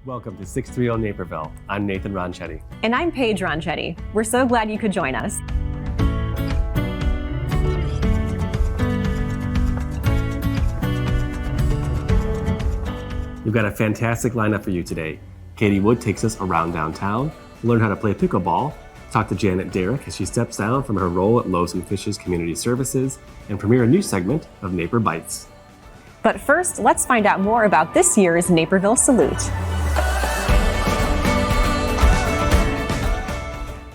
Welcome to 630 Naperville. I'm Nathan Ronchetti. And I'm Paige Ronchetti. We're so glad you could join us. We've got a fantastic lineup for you today. Katie Wood takes us around downtown, learn how to play pickleball, talk to Janet Derrick as she steps down from her role at Loaves and Fish's Community Services, and premiere a new segment of NaperBites. But first, let's find out more about this year's Naperville Salute.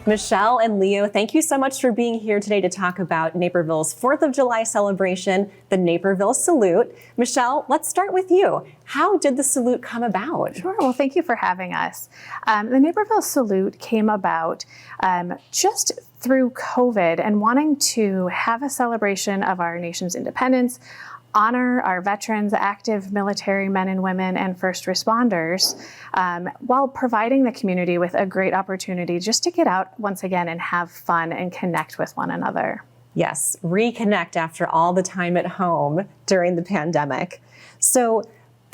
Michelle and Leo, thank you so much for being here today to talk about Naperville's 4th of July celebration, the Naperville Salute. Michelle, let's start with you. How did the salute come about? Sure. Well, thank you for having us. The Naperville Salute came about just through COVID and wanting to have a celebration of our nation's independence, honor our veterans, active military men and women, and first responders, while providing the community with a great opportunity just to get out once again and have fun and connect with one another. Yes, reconnect after all the time at home during the pandemic. So,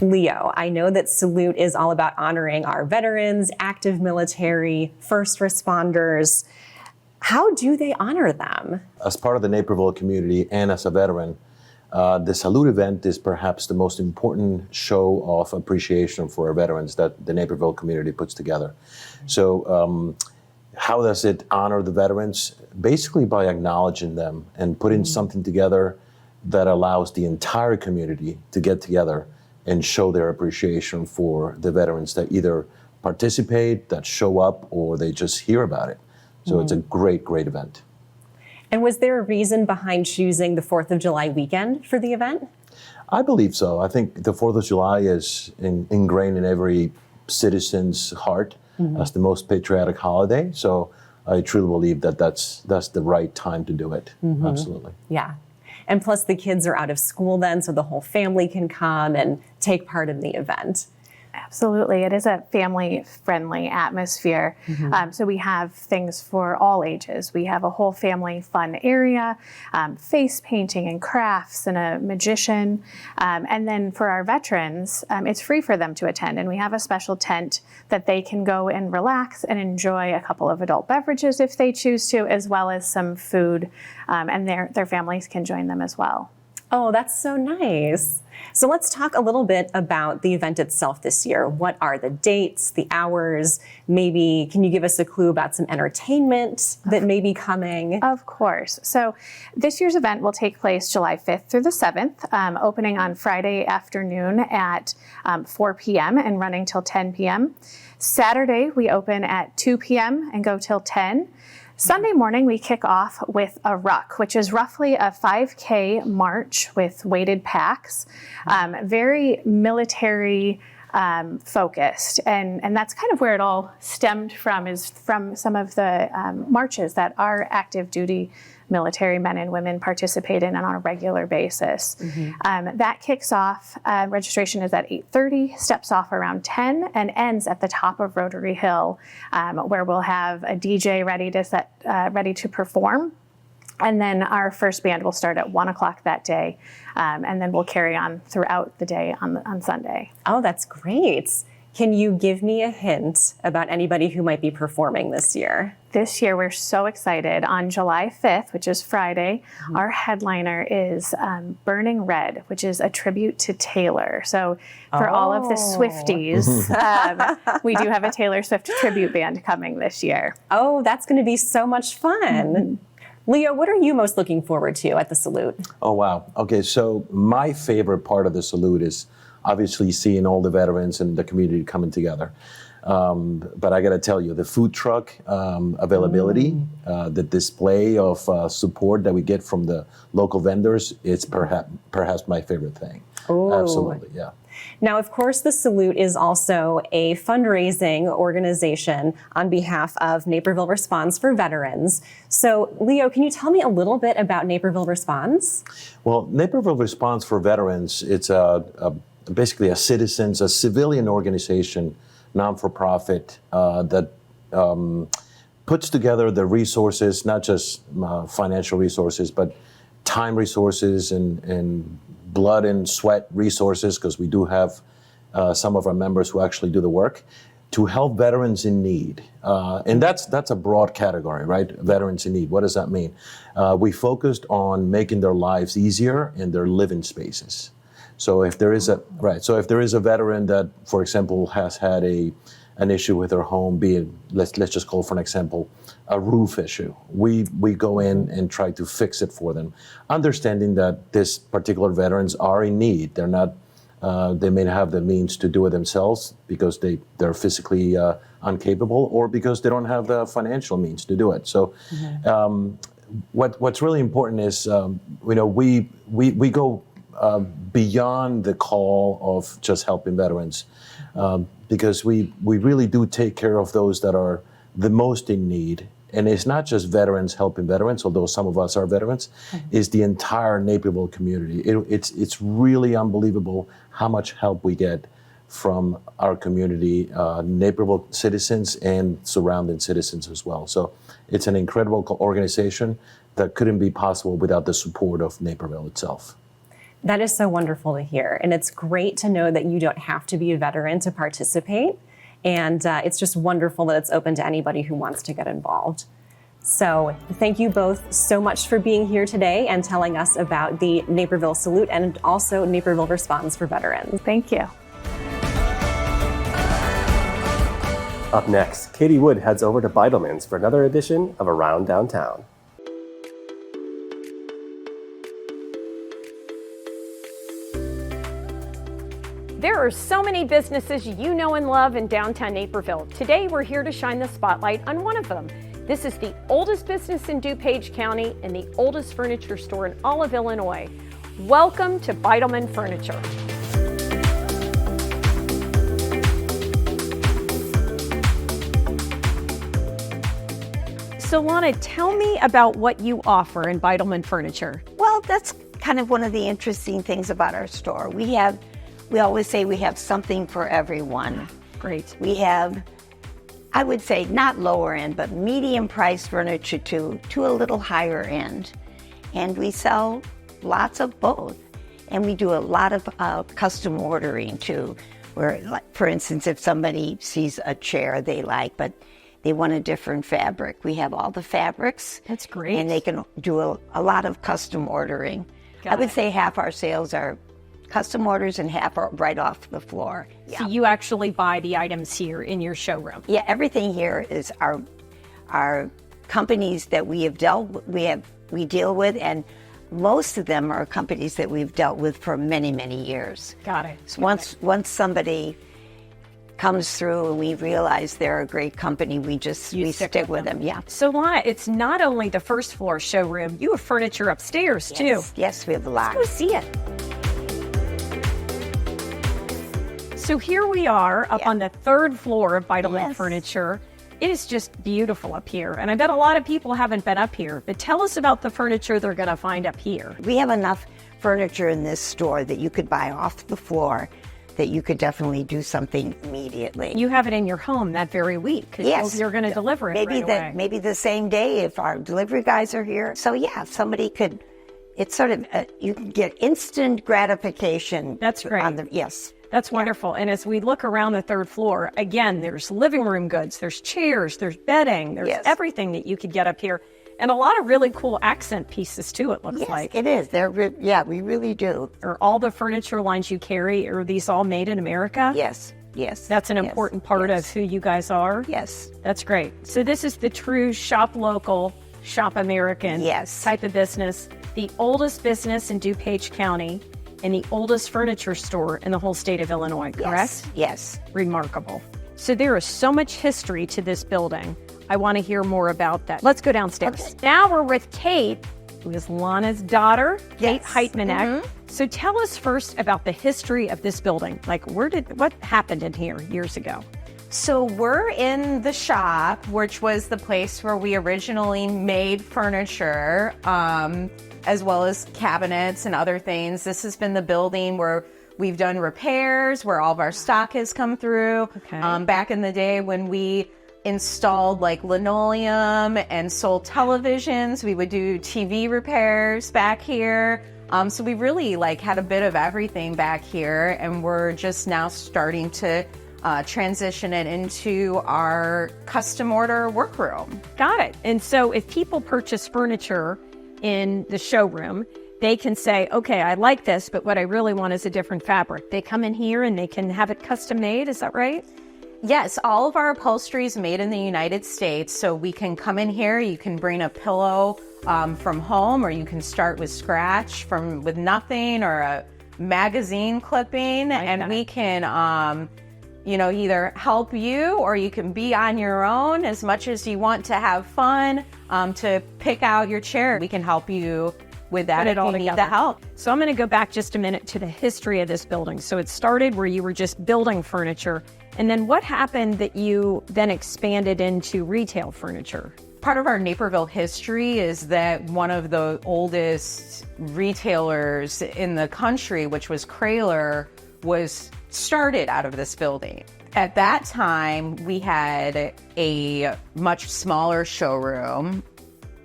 Leo, I know that Salute is all about honoring our veterans, active military, first responders. How do they honor them? As part of the Naperville community and as a veteran, the Salute event is perhaps the most important show of appreciation for our veterans that the Naperville community puts together. So how does it honor the veterans? Basically by acknowledging them and putting something together that allows the entire community to get together and show their appreciation for the veterans that either participate, that show up, or they just hear about it. So it's a great, great event. And was there a reason behind choosing the 4th of July weekend for the event? I believe so. I think the 4th of July is ingrained in every citizen's heart as the most patriotic holiday. So I truly believe that that's the right time to do it. Absolutely. Yeah. And plus the kids are out of school then, so the whole family can come and take part in the event. Absolutely. It is a family-friendly atmosphere. So we have things for all ages. We have a whole family fun area, face painting and crafts and a magician. And then for our veterans, it's free for them to attend. And we have a special tent that they can go and relax and enjoy a couple of adult beverages if they choose to, as well as some food. And their families can join them as well. Oh, that's so nice. So let's talk a little bit about the event itself this year. What are the dates, the hours? Maybe can you give us a clue about some entertainment that may be coming? Of course. So this year's event will take place July 5th through the 7th, opening on Friday afternoon at 4 p.m. and running till 10 p.m. Saturday, we open at 2 p.m. and go till 10. Sunday morning, we kick off with a ruck, which is roughly a 5K march with weighted packs, very military focused. And that's kind of where it all stemmed from, is from some of the marches that our active duty military men and women participate in on a regular basis. That kicks off, registration is at 8:30, steps off around 10, and ends at the top of Rotary Hill, where we'll have a DJ ready to perform. And then our first band will start at 1 o'clock that day, and then we'll carry on throughout the day on Sunday. Oh, that's great. Can you give me a hint about anybody who might be performing this year? This year, we're so excited. On July 5th, which is Friday, our headliner is Burning Red, which is a tribute to Taylor. So for all of the Swifties, we do have a Taylor Swift tribute band coming this year. Oh, that's going to be so much fun. Leo, what are you most looking forward to at the Salute? Oh, wow. Okay, so my favorite part of the Salute is obviously seeing all the veterans and the community coming together. But I got to tell you, the food truck availability, the display of support that we get from the local vendors, it's perhaps my favorite thing. Ooh. Absolutely, yeah. Now, of course, the Salute is also a fundraising organization on behalf of Naperville Responds for Veterans. So, Leo, can you tell me a little bit about Naperville Responds? Well, Naperville Responds for Veterans, it's basically a civilian organization, non-for-profit, that puts together the resources, not just financial resources, but time resources and blood and sweat resources, because we do have some of our members who actually do the work to help veterans in need. And that's a broad category, right? Veterans in need. What does that mean? We focused on making their lives easier in their living spaces. So if there is a veteran that, for example, has had an issue with their home, be it, let's just call for an example, a roof issue, we go in and try to fix it for them, understanding that this particular veterans are in need. They're not. They may have the means to do it themselves because they're physically incapable, or because they don't have the financial means to do it. So, what's really important is, we go beyond the call of just helping veterans, because we really do take care of those that are the most in need. And it's not just veterans helping veterans, although some of us are veterans, it's the entire Naperville community. It's really unbelievable how much help we get from our community, Naperville citizens and surrounding citizens as well. So it's an incredible organization that couldn't be possible without the support of Naperville itself. That is so wonderful to hear. And it's great to know that you don't have to be a veteran to participate. And it's just wonderful that it's open to anybody who wants to get involved. So thank you both so much for being here today and telling us about the Naperville Salute and also Naperville Responds for Veterans. Thank you. Up next, Katie Wood heads over to Beidelman's for another edition of Around Downtown. There are so many businesses you know and love in downtown Naperville. Today, we're here to shine the spotlight on one of them. This is the oldest business in DuPage County and the oldest furniture store in all of Illinois. Welcome to Beidelman Furniture. So Lana, tell me about what you offer in Beidelman Furniture. Well, that's kind of one of the interesting things about our store. We always say we have something for everyone. Great. We have, I would say, not lower end, but medium priced furniture to a little higher end. And we sell lots of both. And we do a lot of custom ordering too, where, like, for instance, if somebody sees a chair they like, but they want a different fabric, we have all the fabrics. That's great. And they can do a lot of custom ordering. I would say half our sales are custom orders and half are right off the floor. So you actually buy the items here in your showroom? Yeah, everything here is our companies that we deal with, and most of them are companies that we've dealt with for many, many years. Got it. So once somebody comes through and we realize they're a great company, we stick with them. Yeah. So Lana, it's not only the first floor showroom, you have furniture upstairs too. Yes, we have a lot. Let's go see it. So here we are up on the third floor of Beidelman Furniture. It is just beautiful up here. And I bet a lot of people haven't been up here, but tell us about the furniture they're gonna find up here. We have enough furniture in this store that you could buy off the floor, that you could definitely do something immediately. You have it in your home that very week. Yes. You're gonna deliver it right away. Maybe the same day if our delivery guys are here. So yeah, somebody could, it's sort of, you can get instant gratification. That's great. Yes. That's wonderful. And as we look around the third floor, again, there's living room goods, there's chairs, there's bedding, there's everything that you could get up here. And a lot of really cool accent pieces too, it looks like. It is. We really do. Are all the furniture lines you carry, are these all made in America? Yes. That's an important part of who you guys are? Yes. That's great. So this is the true shop local, shop American type of business. The oldest business in DuPage County and the oldest furniture store in the whole state of Illinois, correct? Yes. Remarkable. So there is so much history to this building. I want to hear more about that. Let's go downstairs. Okay. Now we're with Kate, who is Lana's daughter, Kate Heitmanek. So tell us first about the history of this building. Like, what happened in here years ago? So we're in the shop, which was the place where we originally made furniture, as well as cabinets and other things. This has been the building where we've done repairs, where all of our stock has come through. Okay. Back in the day when we installed like linoleum and sold televisions, we would do TV repairs back here. So we really had a bit of everything back here, and we're just now starting to transition it into our custom order workroom. Got it. And so if people purchase furniture in the showroom, they can say, okay, I like this, but what I really want is a different fabric. They come in here and they can have it custom made. Is that right? Yes, all of our upholstery is made in the United States, so we can come in here, you can bring a pillow from home, or you can start with scratch with nothing, or a magazine clipping, and we can either help you, or you can be on your own as much as you want to have fun to pick out your chair. We can help you with that if you need the help. So I'm going to go back just a minute to the history of this building. So it started where you were just building furniture, and then what happened that you then expanded into retail furniture? Part of our Naperville history is that one of the oldest retailers in the country, which was Kraler, was started out of this building. At that time, we had a much smaller showroom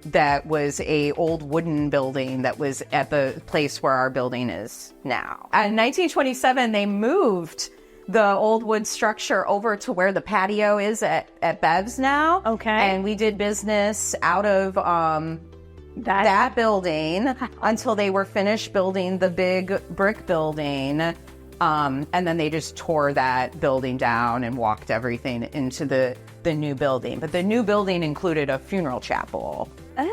that was a old wooden building that was at the place where our building is now. In 1927, they moved the old wood structure over to where the patio is at Bev's now. Okay. And we did business out of that building until they were finished building the big brick building. And then they just tore that building down and walked everything into the new building. But the new building included a funeral chapel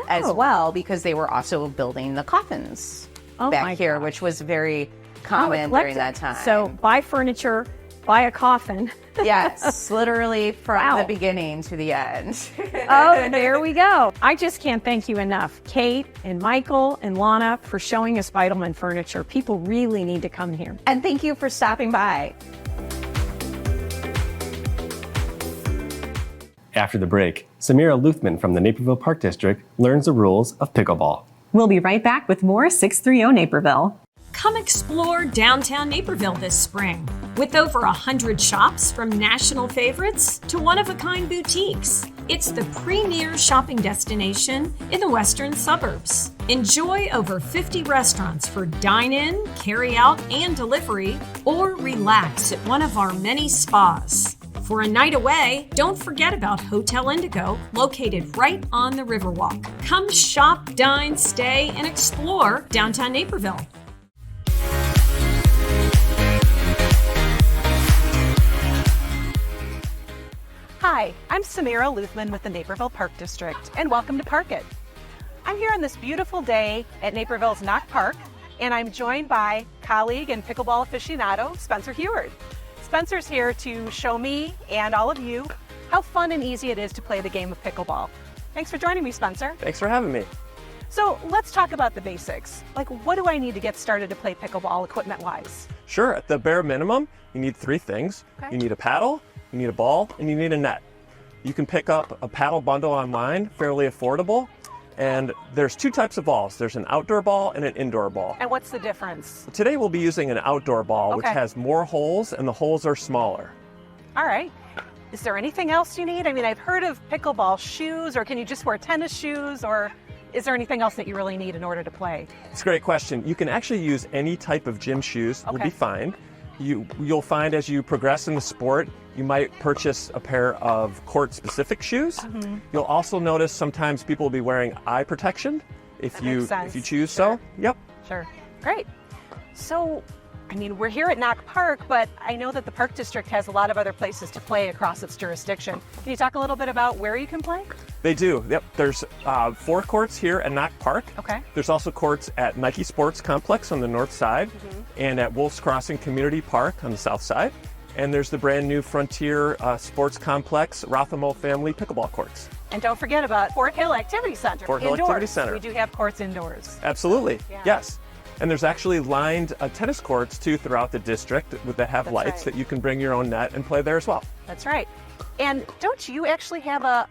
as well, because they were also building the coffins back here, which was very common during that time. So buy furniture, buy a coffin. Yes, literally from the beginning to the end. Oh, there we go. I just can't thank you enough, Kate and Michael and Lana, for showing us Beidelman furniture. People really need to come here. And thank you for stopping by. After the break, Samira Luthman from the Naperville Park District learns the rules of pickleball. We'll be right back with more 630 Naperville. Come explore downtown Naperville this spring. With over 100 shops, from national favorites to one-of-a-kind boutiques, it's the premier shopping destination in the western suburbs. Enjoy over 50 restaurants for dine-in, carry-out, and delivery, or relax at one of our many spas. For a night away, don't forget about Hotel Indigo, located right on the Riverwalk. Come shop, dine, stay, and explore downtown Naperville. Hi, I'm Samira Luthman with the Naperville Park District, and welcome to Park It. I'm here on this beautiful day at Naperville's Knock Park, and I'm joined by colleague and pickleball aficionado, Spencer Heward. Spencer's here to show me and all of you how fun and easy it is to play the game of pickleball. Thanks for joining me, Spencer. Thanks for having me. So let's talk about the basics. Like, what do I need to get started to play pickleball equipment-wise? Sure, at the bare minimum, you need 3 things. Okay. You need a paddle, you need a ball, and you need a net. You can pick up a paddle bundle online, fairly affordable. And there's 2 types of balls. There's an outdoor ball and an indoor ball. And what's the difference? Today we'll be using an outdoor ball, which Okay. has more holes, and the holes are smaller. All right. Is there anything else you need? I mean, I've heard of pickleball shoes, or can you just wear tennis shoes, or is there anything else that you really need in order to play? It's a great question. You can actually use any type of gym shoes, will Okay. be fine. You'll find as you progress in the sport, you might purchase a pair of court-specific shoes. Mm-hmm. You'll also notice sometimes people will be wearing eye protection if That you makes sense. if you choose Sure. so. Yep. Sure. Great. So, I mean, we're here at Knock Park, but I know that the Park District has a lot of other places to play across its jurisdiction. Can you talk a little bit about where you can play? They do. Yep. There's 4 courts here at Knock Park. Okay. There's also courts at Nike Sports Complex on the north side, Mm-hmm. and at Wolf's Crossing Community Park on the south side. And there's the brand new Frontier Sports Complex, Rothamo Family Pickleball Courts. And don't forget about Fort Hill Activity Center. Fort Hill indoors. Activity Center. We do have courts indoors. Absolutely. Yeah. Yes. And there's actually lined tennis courts too throughout the district that have That's lights right. that you can bring your own net and play there as well. That's right. And don't you actually have a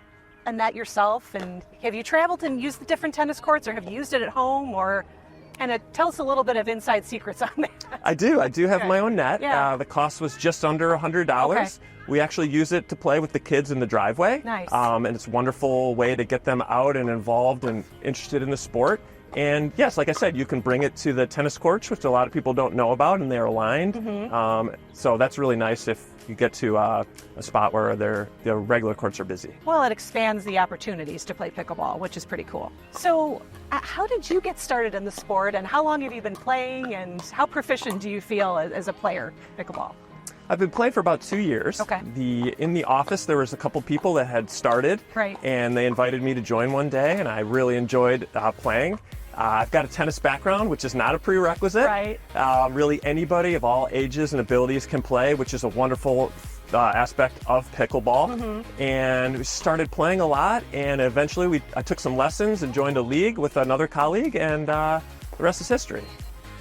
net yourself? And have you traveled and used the different tennis courts, or have you used it at home? Or kind of tell us a little bit of inside secrets on that. I do have Okay. my own net. Yeah. The cost was just under $100. Okay. We actually use it to play with the kids in the driveway. Nice. And it's a wonderful way to get them out and involved and interested in the sport. And yes, like I said, you can bring it to the tennis courts, which a lot of people don't know about, and they're aligned. So that's really nice if you get to a spot where the regular courts are busy. Well, it expands the opportunities to play pickleball, which is pretty cool. So how did you get started in the sport, and how long have you been playing, and how proficient do you feel as a player pickleball? I've been playing for about 2 years. Okay. In the office, there was a couple people that had started, Right. and they invited me to join one day, and I really enjoyed playing. I've got a tennis background, which is not a prerequisite. Right. Really, anybody of all ages and abilities can play, which is a wonderful aspect of pickleball. And we started playing a lot, and eventually I took some lessons and joined a league with another colleague, and the rest is history.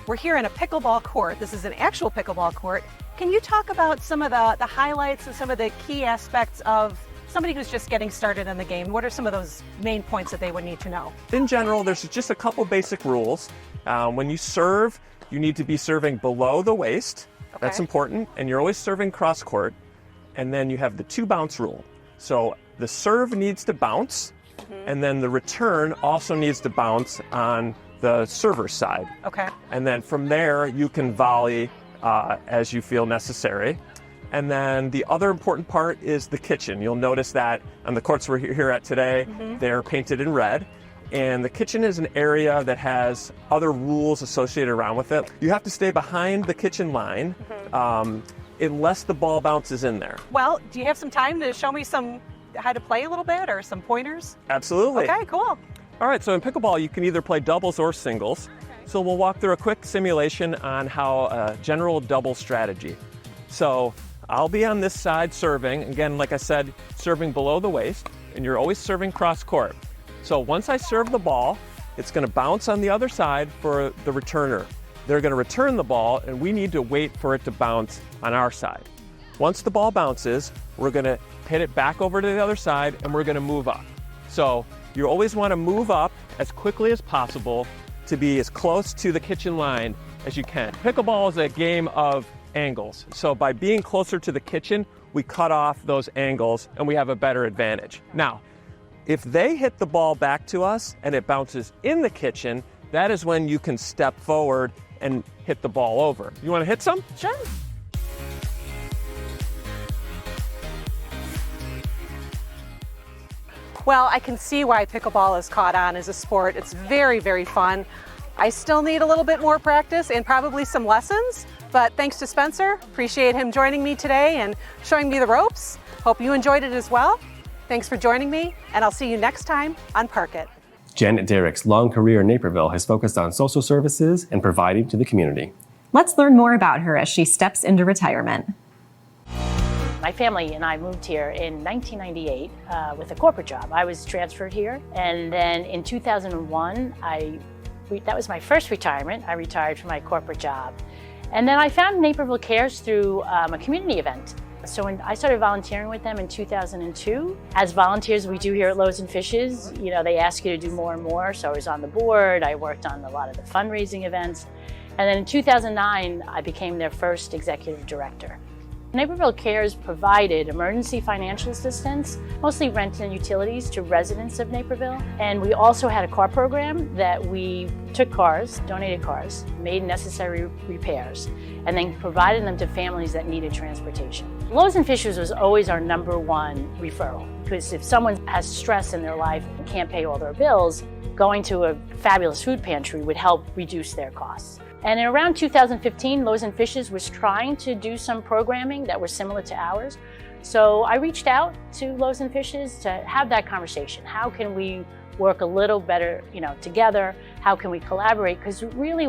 We're here in a pickleball court. This is an actual pickleball court. Can you talk about some of the highlights and some of the key aspects of somebody who's just getting started in the game? What are some of those main points that they would need to know? In general, there's just a couple basic rules. When you serve, you need to be serving below the waist. Okay. That's important. And you're always serving cross court. And then you have the 2 bounce rule. So the serve needs to bounce, and then the return also needs to bounce on the server's side. Okay. And then from there, you can volley as you feel necessary. And then the other important part is the kitchen. You'll notice that on the courts we're here at today, they're painted in red. And the kitchen is an area that has other rules associated around with it. You have to stay behind the kitchen line unless the ball bounces in there. Well, do you have some time to show me how to play a little bit, or some pointers? Absolutely. Okay, cool. All right, so in pickleball, you can either play doubles or singles. So we'll walk through a quick simulation on how general double strategy. So I'll be on this side serving. Again, like I said, serving below the waist, and you're always serving cross court. So once I serve the ball, it's going to bounce on the other side for the returner. They're going to return the ball, and we need to wait for it to bounce on our side. Once the ball bounces, we're going to hit it back over to the other side, and we're going to move up. So you always want to move up as quickly as possible to be as close to the kitchen line as you can. Pickleball is a game of angles. So by being closer to the kitchen, we cut off those angles and we have a better advantage. Now, if they hit the ball back to us and it bounces in the kitchen, that is when you can step forward and hit the ball over. You want to hit some? Sure. Well, I can see why pickleball is caught on as a sport. It's very, very fun. I still need a little bit more practice and probably some lessons, but thanks to Spencer. Appreciate him joining me today and showing me the ropes. Hope you enjoyed it as well. Thanks for joining me, and I'll see you next time on Park It. Janet Derrick's long career in Naperville has focused on social services and providing to the community. Let's learn more about her as she steps into retirement. My family and I moved here in 1998 with a corporate job. I was transferred here, and then in 2001, that was my first retirement. I retired from my corporate job. And then I found Naperville Cares through a community event. So when I started volunteering with them in 2002, as volunteers we do here at Loaves and Fishes, you know, they ask you to do more and more. So I was on the board, I worked on a lot of the fundraising events. And then in 2009, I became their first executive director. Naperville Cares provided emergency financial assistance, mostly rent and utilities, to residents of Naperville. And we also had a car program that we took cars, donated cars, made necessary repairs, and then provided them to families that needed transportation. Loaves and Fishes was always our #1 referral, because if someone has stress in their life and can't pay all their bills, going to a fabulous food pantry would help reduce their costs. And in around 2015, Loaves and Fishes was trying to do some programming that was similar to ours. So I reached out to Loaves and Fishes to have that conversation. How can we work a little better, together? How can we collaborate? Because it really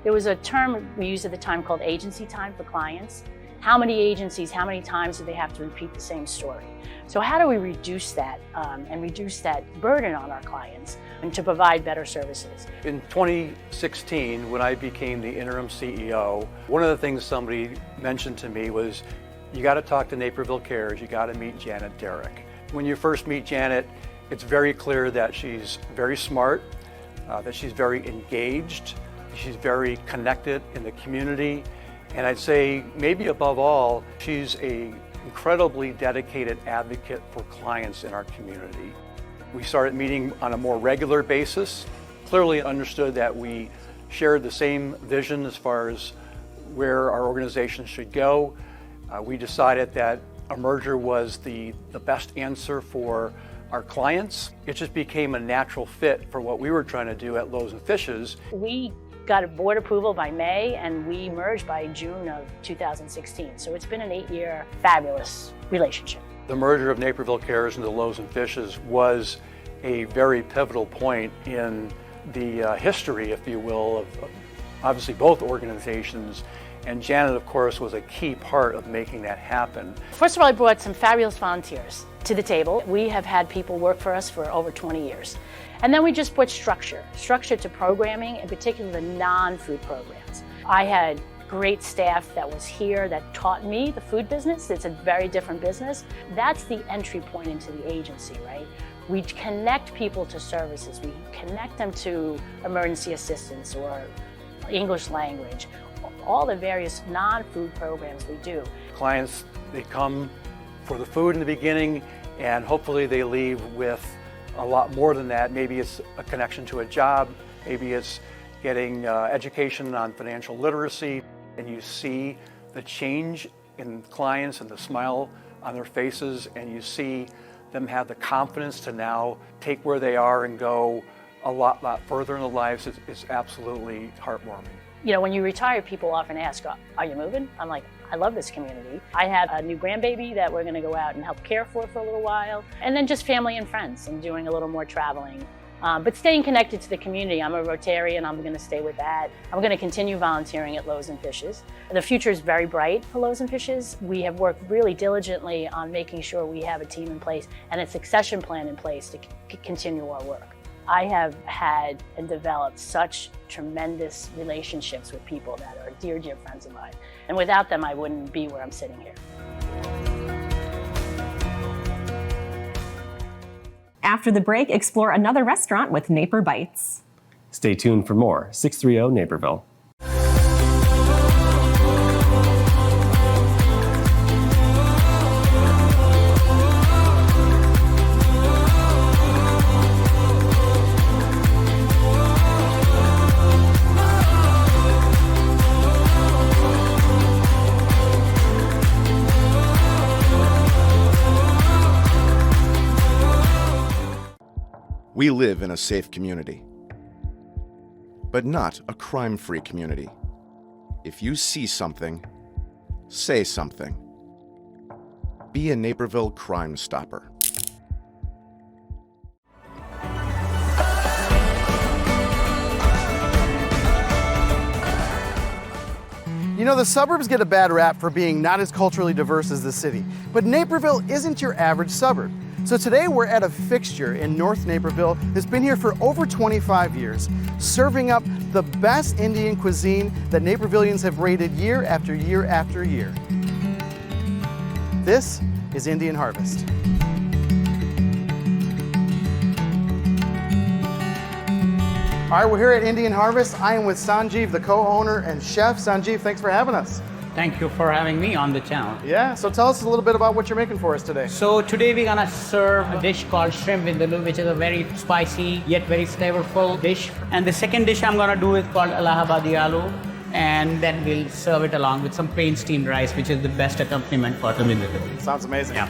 there was a term we used at the time called agency time for clients. How many agencies, how many times do they have to repeat the same story? So how do we reduce that and reduce that burden on our clients and to provide better services? In 2016, when I became the interim CEO, one of the things somebody mentioned to me was, you got to talk to Naperville Cares, you got to meet Janet Derrick. When you first meet Janet, it's very clear that she's very smart, that she's very engaged, she's very connected in the community, and I'd say maybe above all, she's an incredibly dedicated advocate for clients in our community. We started meeting on a more regular basis, clearly understood that we shared the same vision as far as where our organization should go. We decided that a merger was the best answer for our clients. It just became a natural fit for what we were trying to do at Loaves and Fishes. We got a board approval by May and we merged by June of 2016. So it's been an 8-year fabulous relationship. The merger of Naperville Cares into Loaves and Fishes was a very pivotal point in the history, if you will, of obviously both organizations. And Janet, of course, was a key part of making that happen. First of all, I brought some fabulous volunteers to the table. We have had people work for us for over 20 years. And then we just put structure to programming, in particular the non-food programs. I had great staff that was here that taught me the food business. It's a very different business. That's the entry point into the agency, right? We connect people to services. We connect them to emergency assistance or English language, all the various non-food programs we do. Clients, they come for the food in the beginning, and hopefully they leave with a lot more than that. Maybe it's a connection to a job, maybe it's getting education on financial literacy, and you see the change in clients and the smile on their faces, and you see them have the confidence to now take where they are and go a lot further in their lives. It's absolutely heartwarming. You know, when you retire, people often ask, are you moving? I'm like, I love this community. I have a new grandbaby that we're going to go out and help care for a little while. And then just family and friends and doing a little more traveling. But staying connected to the community. I'm a Rotarian, I'm going to stay with that. I'm going to continue volunteering at Loaves and Fishes. The future is very bright for Loaves and Fishes. We have worked really diligently on making sure we have a team in place and a succession plan in place to continue our work. I have had and developed such tremendous relationships with people that are dear, dear friends of mine. And without them, I wouldn't be where I'm sitting here. After the break, explore another restaurant with NaperBites. Stay tuned for more 630 Naperville. We live in a safe community, but not a crime-free community. If you see something, say something. Be a Naperville Crime Stopper. You know, the suburbs get a bad rap for being not as culturally diverse as the city, but Naperville isn't your average suburb. So today we're at a fixture in North Naperville that's been here for over 25 years, serving up the best Indian cuisine that Napervillians have rated year after year after year. This is Indian Harvest. All right, we're here at Indian Harvest. I am with Sanjeev, the co-owner and chef. Sanjeev, thanks for having us. Thank you for having me on the channel. Yeah, so tell us a little bit about what you're making for us today. So today we're gonna serve a dish called shrimp vindaloo, which is a very spicy yet very flavorful dish. And the second dish I'm gonna do is called Allahabadi aloo. And then we'll serve it along with some plain steamed rice, which is the best accompaniment for the vindaloo. Sounds amazing. Yeah.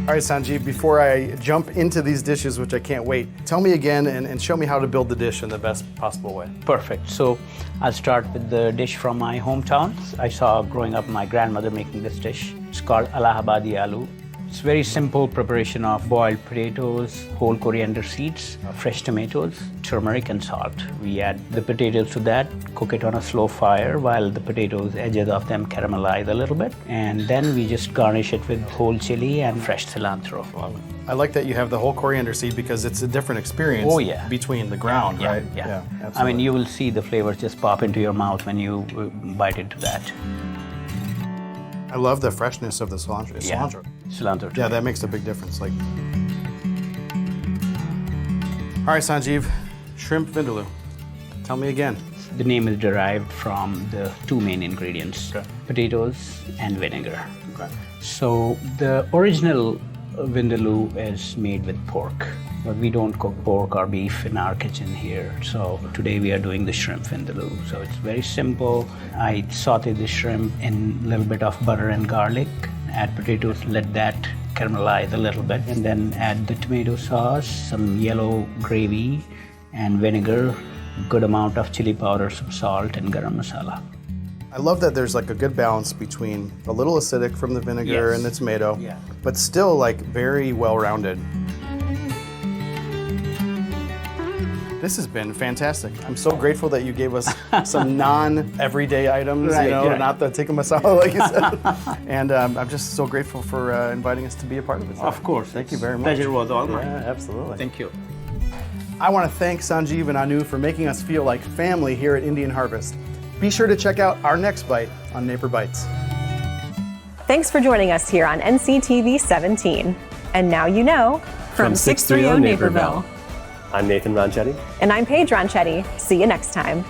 All right, Sanjeev, before I jump into these dishes, which I can't wait, tell me again and show me how to build the dish in the best possible way. Perfect. So I'll start with the dish from my hometown. I saw growing up my grandmother making this dish. It's called Allahabadi aloo. It's very simple preparation of boiled potatoes, whole coriander seeds, fresh tomatoes, turmeric and salt. We add the potatoes to that, cook it on a slow fire while the potatoes, edges of them caramelize a little bit. And then we just garnish it with whole chili and fresh cilantro. I like that you have the whole coriander seed because it's a different experience between the ground, right? Yeah. I mean, you will see the flavors just pop into your mouth when you bite into that. I love the freshness of the cilantro. Cilantro. Yeah, that makes a big difference. All right, Sanjeev, shrimp vindaloo. Tell me again. The name is derived from the two main ingredients, potatoes and vinegar. So the original vindaloo is made with pork, but we don't cook pork or beef in our kitchen here. So today we are doing the shrimp vindaloo. So it's very simple. I saute the shrimp in a little bit of butter and garlic, add potatoes, let that caramelize a little bit, and then add the tomato sauce, some yellow gravy and vinegar, good amount of chili powder, some salt, and garam masala. I love that there's like a good balance between a little acidic from the vinegar and the tomato, but still like very well-rounded. This has been fantastic. I'm so grateful that you gave us some non-everyday items, not the tikka masala like you said. And I'm just so grateful for inviting us to be a part of it. Of course. Thank you very much. Pleasure was all mine. Yeah, absolutely. Thank you. I want to thank Sanjeev and Anu for making us feel like family here at Indian Harvest. Be sure to check out our next bite on NaperBites. Thanks for joining us here on NCTV 17. And now you know, from 630 Naperville. I'm Nathan Ronchetti. And I'm Paige Ronchetti. See you next time.